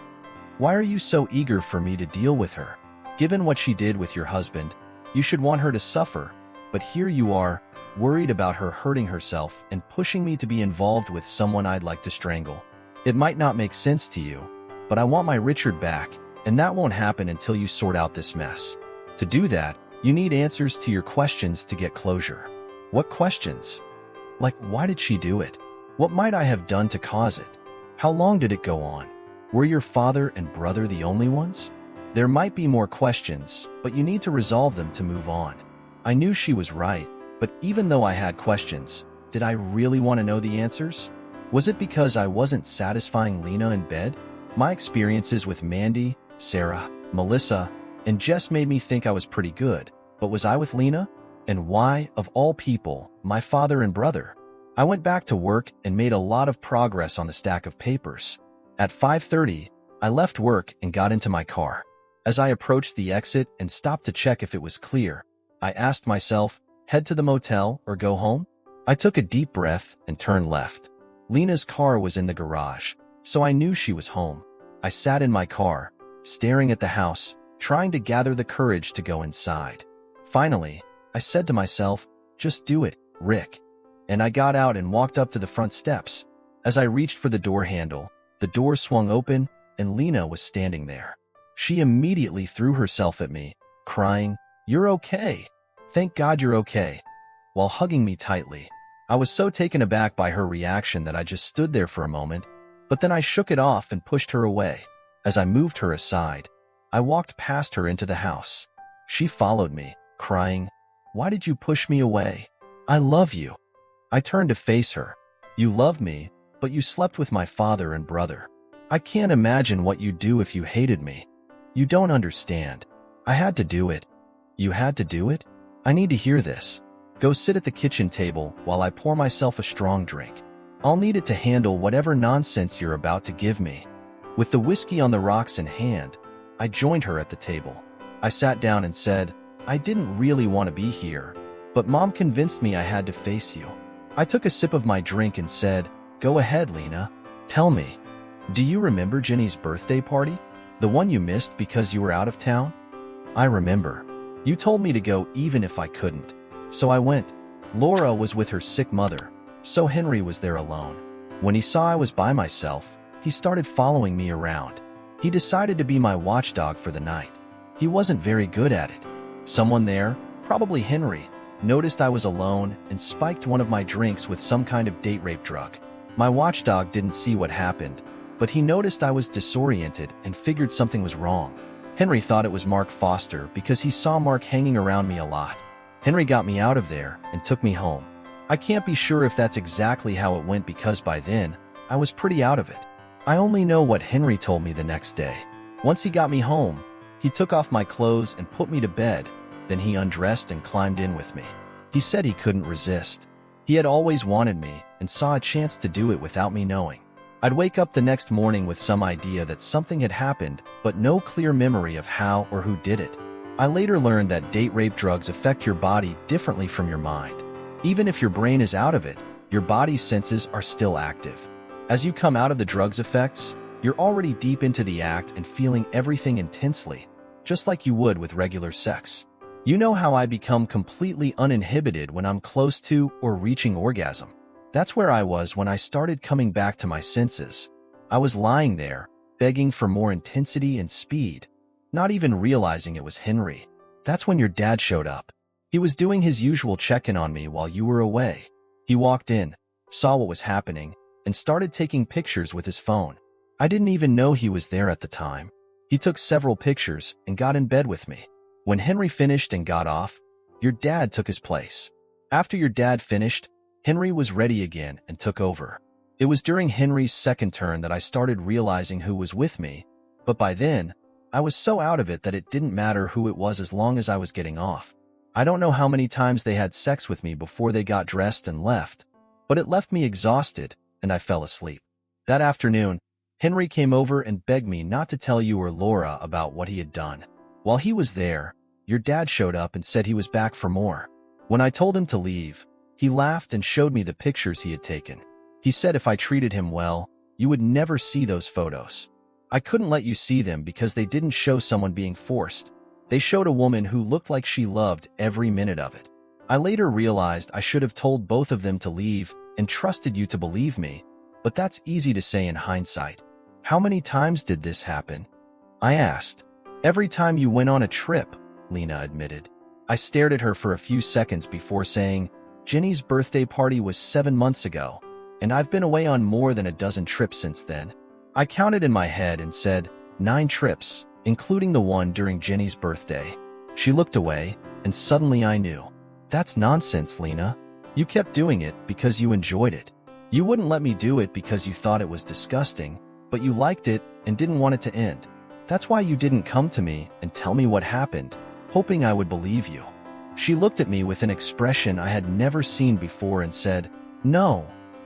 Why are you so eager for me to deal with her? Given what she did with your husband, you should want her to suffer, but here you are, worried about her hurting herself and pushing me to be involved with someone I'd like to strangle. It might not make sense to you, but I want my Richard back, and that won't happen until you sort out this mess. To do that, you need answers to your questions to get closure." "What questions?" "Like, why did she do it? What might I have done to cause it? How long did it go on? Were your father and brother the only ones?" There might be more questions, but you need to resolve them to move on. I knew she was right, but even though I had questions, did I really want to know the answers? Was it because I wasn't satisfying Lena in bed? My experiences with Mandy, Sarah, Melissa, and Jess made me think I was pretty good, but was I with Lena? And why, of all people, my father and brother? I went back to work and made a lot of progress on the stack of papers. At 5:30, I left work and got into my car. As I approached the exit and stopped to check if it was clear, I asked myself, head to the motel or go home? I took a deep breath and turned left. Lena's car was in the garage, so I knew she was home. I sat in my car, staring at the house, trying to gather the courage to go inside. Finally, I said to myself, "Just do it, Rick." And I got out and walked up to the front steps. As I reached for the door handle, the door swung open and Lena was standing there. She immediately threw herself at me, crying, "You're okay. Thank God you're okay," while hugging me tightly. I was so taken aback by her reaction that I just stood there for a moment, but then I shook it off and pushed her away. As I moved her aside, I walked past her into the house. She followed me, crying, "Why did you push me away? I love you." I turned to face her. "You love me, but you slept with my father and brother. I can't imagine what you'd do if you hated me. You don't understand. I had to do it." "You had to do it? I need to hear this." Go sit at the kitchen table while I pour myself a strong drink. I'll need it to handle whatever nonsense you're about to give me." With the whiskey on the rocks in hand, I joined her at the table. I sat down and said, "I didn't really want to be here, but Mom convinced me I had to face you." I took a sip of my drink and said, "Go ahead, Lena. Tell me. Do you remember Jenny's birthday party? The one you missed because you were out of town?" "I remember. You told me to go even if I couldn't. So I went. Laura was with her sick mother, so Henry was there alone. When he saw I was by myself, he started following me around. He decided to be my watchdog for the night. He wasn't very good at it. Someone there, probably Henry, noticed I was alone and spiked one of my drinks with some kind of date rape drug. My watchdog didn't see what happened, but he noticed I was disoriented and figured something was wrong. Henry thought it was Mark Foster because he saw Mark hanging around me a lot. Henry got me out of there and took me home. I can't be sure if that's exactly how it went because by then, I was pretty out of it. I only know what Henry told me the next day. Once he got me home, he took off my clothes and put me to bed. Then he undressed and climbed in with me. He said he couldn't resist. He had always wanted me and saw a chance to do it without me knowing. I'd wake up the next morning with some idea that something had happened, but no clear memory of how or who did it. I later learned that date rape drugs affect your body differently from your mind. Even if your brain is out of it, your body's senses are still active. As you come out of the drug's effects, you're already deep into the act and feeling everything intensely, just like you would with regular sex. You know how I become completely uninhibited when I'm close to or reaching orgasm. That's where I was when I started coming back to my senses. I was lying there, begging for more intensity and speed, not even realizing it was Henry. That's when your dad showed up. He was doing his usual check-in on me while you were away. He walked in, saw what was happening, and started taking pictures with his phone. I didn't even know he was there at the time. He took several pictures and got in bed with me. When Henry finished and got off, your dad took his place. After your dad finished, Henry was ready again and took over. It was during Henry's second turn that I started realizing who was with me, but by then, I was so out of it that it didn't matter who it was as long as I was getting off. I don't know how many times they had sex with me before they got dressed and left, but it left me exhausted and I fell asleep. That afternoon, Henry came over and begged me not to tell you or Laura about what he had done. While he was there, your dad showed up and said he was back for more. When I told him to leave, he laughed and showed me the pictures he had taken. He said if I treated him well, you would never see those photos. I couldn't let you see them because they didn't show someone being forced. They showed a woman who looked like she loved every minute of it. I later realized I should have told both of them to leave and trusted you to believe me, but that's easy to say in hindsight. How many times did this happen? I asked. Every time you went on a trip, Lena admitted. I stared at her for a few seconds before saying, Jenny's birthday party was 7 months ago, and I've been away on more than a dozen trips since then. I counted in my head and said, 9 trips, including the one during Jenny's birthday. She looked away, and suddenly I knew. That's nonsense, Lena. You kept doing it because you enjoyed it. You wouldn't let me do it because you thought it was disgusting, but you liked it and didn't want it to end. That's why you didn't come to me and tell me what happened, hoping I would believe you. She looked at me with an expression I had never seen before and said, No,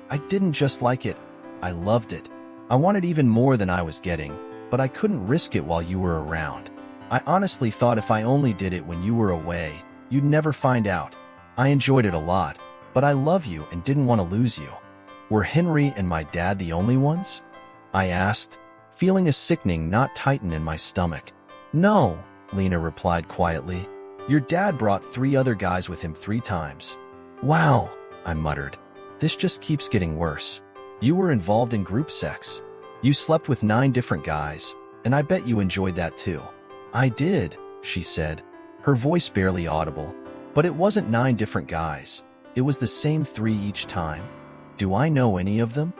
I didn't just like it. I loved it. I wanted even more than I was getting, but I couldn't risk it while you were around. I honestly thought if I only did it when you were away, you'd never find out. I enjoyed it a lot, but I love you and didn't want to lose you. Were Henry and my dad the only ones? I asked, feeling a sickening knot tighten in my stomach. No, Lena replied quietly. Your dad brought 3 other guys with him 3 times. Wow, I muttered. This just keeps getting worse. You were involved in group sex. You slept with 9 different guys, and I bet you enjoyed that too. I did, she said, her voice barely audible. But it wasn't 9 different guys. It was the same 3 each time. Do I know any of them?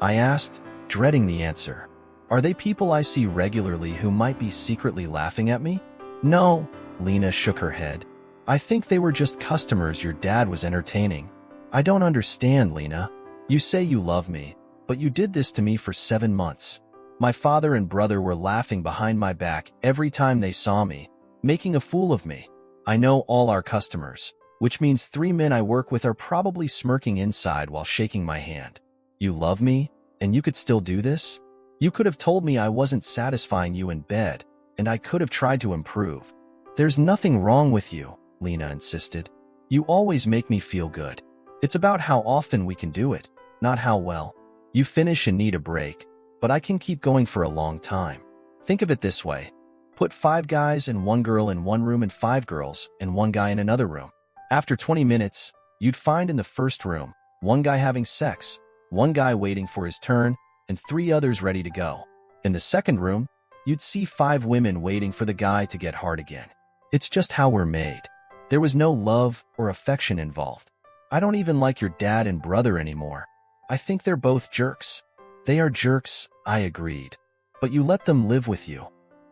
I asked, dreading the answer. Are they people I see regularly who might be secretly laughing at me? No, Lena shook her head. I think they were just customers your dad was entertaining. I don't understand, Lena. You say you love me, but you did this to me for 7 months. My father and brother were laughing behind my back every time they saw me, making a fool of me. I know all our customers. which means 3 men I work with are probably smirking inside while shaking my hand. You love me, and you could still do this? You could have told me I wasn't satisfying you in bed, and I could have tried to improve. There's nothing wrong with you, Lena insisted. You always make me feel good. It's about how often we can do it, not how well. You finish and need a break, but I can keep going for a long time. Think of it this way. Put 5 guys and 1 girl in one room and 5 girls and 1 guy in another room. After 20 minutes, you'd find in the first room 1 guy having sex, 1 guy waiting for his turn, and 3 others ready to go. In the second room, you'd see 5 women waiting for the guy to get hard again. It's just how we're made. There was no love or affection involved. I don't even like your dad and brother anymore. I think they're both jerks. They are jerks, I agreed. But you let them live with you.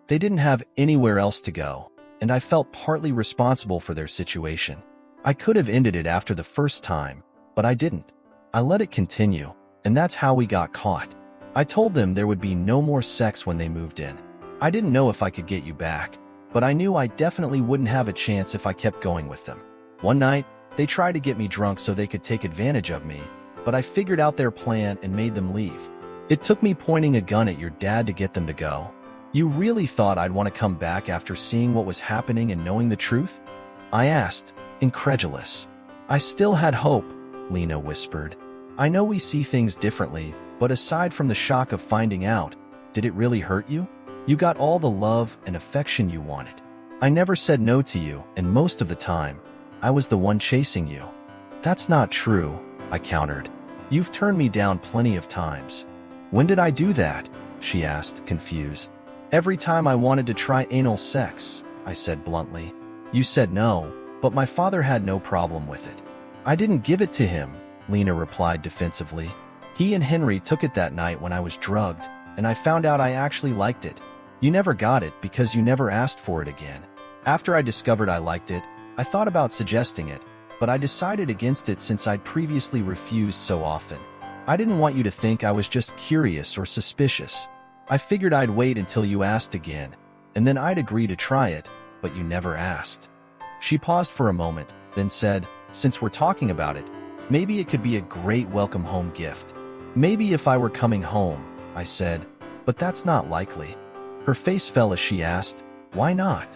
They didn't have anywhere else to go, and I felt partly responsible for their situation. I could have ended it after the first time, but I didn't. I let it continue, and that's how we got caught. I told them there would be no more sex when they moved in. I didn't know if I could get you back, but I knew I definitely wouldn't have a chance if I kept going with them. One night, they tried to get me drunk so they could take advantage of me, but I figured out their plan and made them leave. It took me pointing a gun at your dad to get them to go. You really thought I'd want to come back after seeing what was happening and knowing the truth? I asked, incredulous. I still had hope, Lena whispered. I know we see things differently, but aside from the shock of finding out, did it really hurt you? You got all the love and affection you wanted. I never said no to you, and most of the time, I was the one chasing you. That's not true, I countered. You've turned me down plenty of times. When did I do that? She asked, confused. Every time I wanted to try anal sex, I said bluntly. You said no, but my father had no problem with it. I didn't give it to him, Lena replied defensively. He and Henry took it that night when I was drugged, and I found out I actually liked it. You never got it because you never asked for it again. After I discovered I liked it, I thought about suggesting it, but I decided against it since I'd previously refused so often. I didn't want you to think I was just curious or suspicious. I figured I'd wait until you asked again, and then I'd agree to try it, but you never asked. She paused for a moment, then said, since we're talking about it, maybe it could be a great welcome home gift. Maybe if I were coming home, I said, but that's not likely. Her face fell as she asked, why not?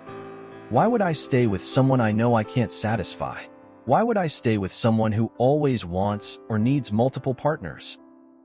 Why would I stay with someone I know I can't satisfy? Why would I stay with someone who always wants or needs multiple partners?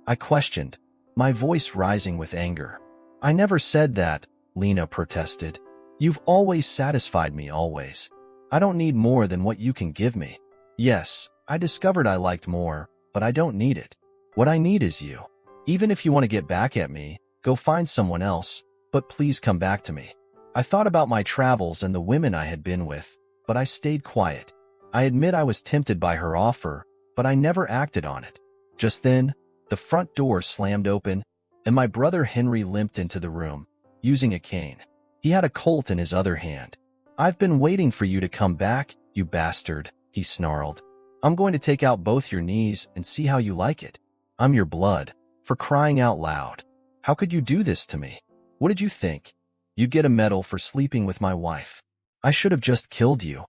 I questioned, my voice rising with anger. I never said that, Lena protested. You've always satisfied me, always. I don't need more than what you can give me. Yes, I discovered I liked more, but I don't need it. What I need is you. Even if you want to get back at me, go find someone else, but please come back to me. I thought about my travels and the women I had been with, but I stayed quiet. I admit I was tempted by her offer, but I never acted on it. Just then, the front door slammed open, and my brother Henry limped into the room, using a cane. He had a Colt in his other hand. I've been waiting for you to come back, you bastard, he snarled. I'm going to take out both your knees and see how you like it. I'm your blood, for crying out loud. How could you do this to me? What did you think? You'd get a medal for sleeping with my wife. I should have just killed you.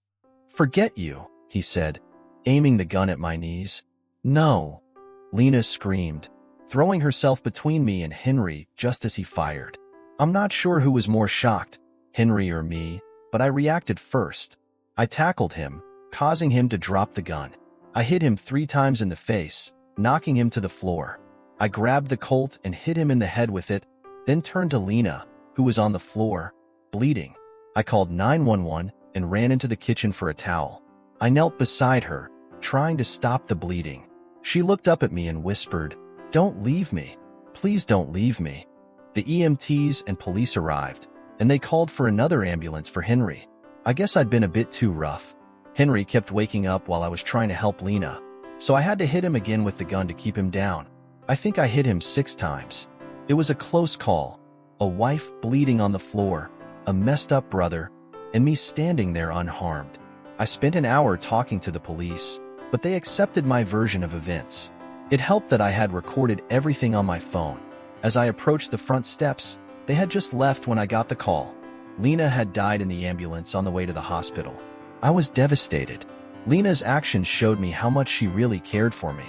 Forget you, he said, aiming the gun at my knees. No, Lena screamed, throwing herself between me and Henry just as he fired. I'm not sure who was more shocked, Henry or me, but I reacted first. I tackled him, causing him to drop the gun. I hit him 3 times in the face, knocking him to the floor. I grabbed the Colt and hit him in the head with it, then turned to Lena, who was on the floor, bleeding. I called 911 and ran into the kitchen for a towel. I knelt beside her, trying to stop the bleeding. She looked up at me and whispered, "Don't leave me. Please don't leave me." The EMTs and police arrived, and they called for another ambulance for Henry. I guess I'd been a bit too rough. Henry kept waking up while I was trying to help Lena, so I had to hit him again with the gun to keep him down. I think I hit him 6 times. It was a close call. A wife bleeding on the floor, a messed up brother, and me standing there unharmed. I spent an hour talking to the police, but they accepted my version of events. It helped that I had recorded everything on my phone. As I approached the front steps, they had just left when I got the call. Lena had died in the ambulance on the way to the hospital. I was devastated. Lena's actions showed me how much she really cared for me.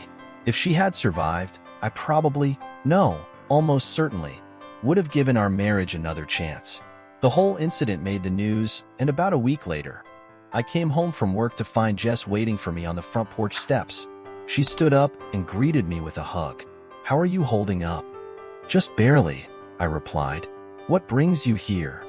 If she had survived, I probably, no, almost certainly, would have given our marriage another chance. The whole incident made the news, and about a week later, I came home from work to find Jess waiting for me on the front porch steps. She stood up and greeted me with a hug. "How are you holding up?" "Just barely," I replied. "What brings you here?"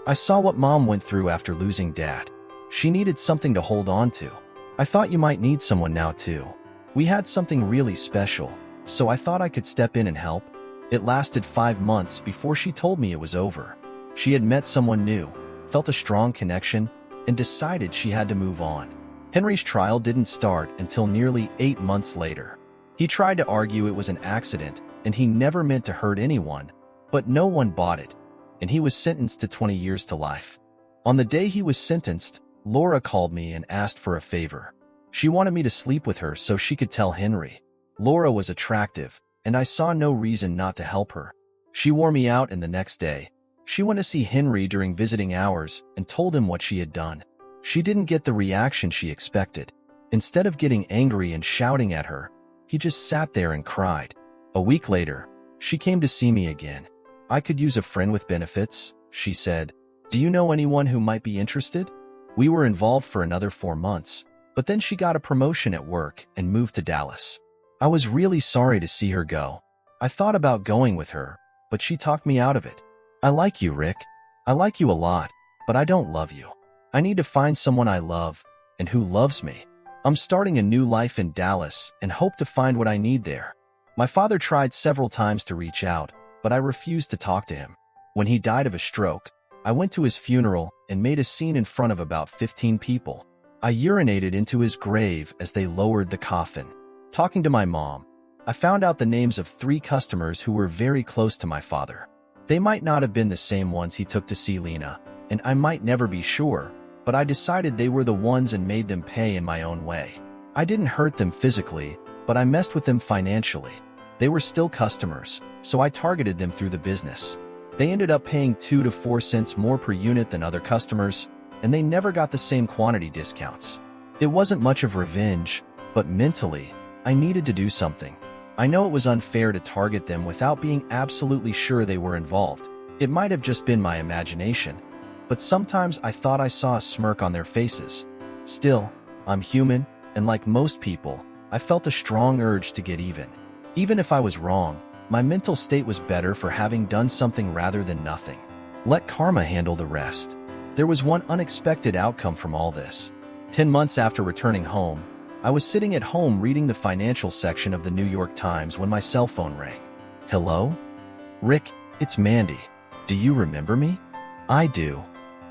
"I saw what Mom went through after losing Dad. She needed something to hold on to. I thought you might need someone now too. We had something really special, so I thought I could step in and help." It lasted 5 months before she told me it was over. She had met someone new, felt a strong connection, and decided she had to move on. Henry's trial didn't start until nearly 8 months later. He tried to argue it was an accident and he never meant to hurt anyone, but no one bought it, and he was sentenced to 20 years to life. On the day he was sentenced, Laura called me and asked for a favor. She wanted me to sleep with her so she could tell Henry. Laura was attractive, and I saw no reason not to help her. She wore me out, and the next day, she went to see Henry during visiting hours and told him what she had done. She didn't get the reaction she expected. Instead of getting angry and shouting at her, he just sat there and cried. A week later, she came to see me again. "I could use a friend with benefits," she said. "Do you know anyone who might be interested?" We were involved for another 4 months, but then she got a promotion at work and moved to Dallas. I was really sorry to see her go. I thought about going with her, but she talked me out of it. "I like you, Rick. I like you a lot, but I don't love you. I need to find someone I love and who loves me. I'm starting a new life in Dallas and hope to find what I need there." My father tried several times to reach out, but I refused to talk to him. When he died of a stroke, I went to his funeral and made a scene in front of about 15 people. I urinated into his grave as they lowered the coffin. Talking to my mom, I found out the names of 3 customers who were very close to my father. They might not have been the same ones he took to see Lena, and I might never be sure, but I decided they were the ones and made them pay in my own way. I didn't hurt them physically, but I messed with them financially. They were still customers, so I targeted them through the business. They ended up paying 2 to 4 cents more per unit than other customers, and they never got the same quantity discounts. It wasn't much of revenge, but mentally, I needed to do something. I know it was unfair to target them without being absolutely sure they were involved. It might have just been my imagination, but sometimes I thought I saw a smirk on their faces. Still, I'm human, and like most people, I felt a strong urge to get even. Even if I was wrong, my mental state was better for having done something rather than nothing. Let karma handle the rest. There was one unexpected outcome from all this. 10 months after returning home, I was sitting at home reading the financial section of the New York Times when my cell phone rang. "Hello? Rick, it's Mandy. Do you remember me?" "I do.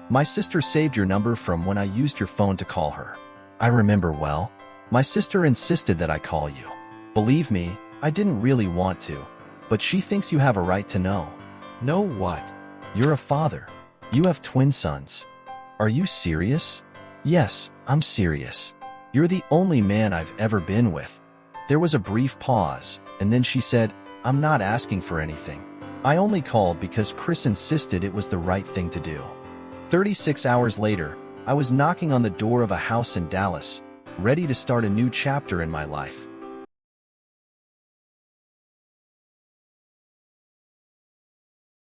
My sister saved your number from when I used your phone to call her." "I remember well. My sister insisted that I call you. Believe me, I didn't really want to, but she thinks you have a right to know." "Know what?" "You're a father. You have twin sons." "Are you serious?" "Yes, I'm serious. You're the only man I've ever been with." There was a brief pause, and then she said, "I'm not asking for anything. I only called because Chris insisted it was the right thing to do." 36 hours later, I was knocking on the door of a house in Dallas, ready to start a new chapter in my life.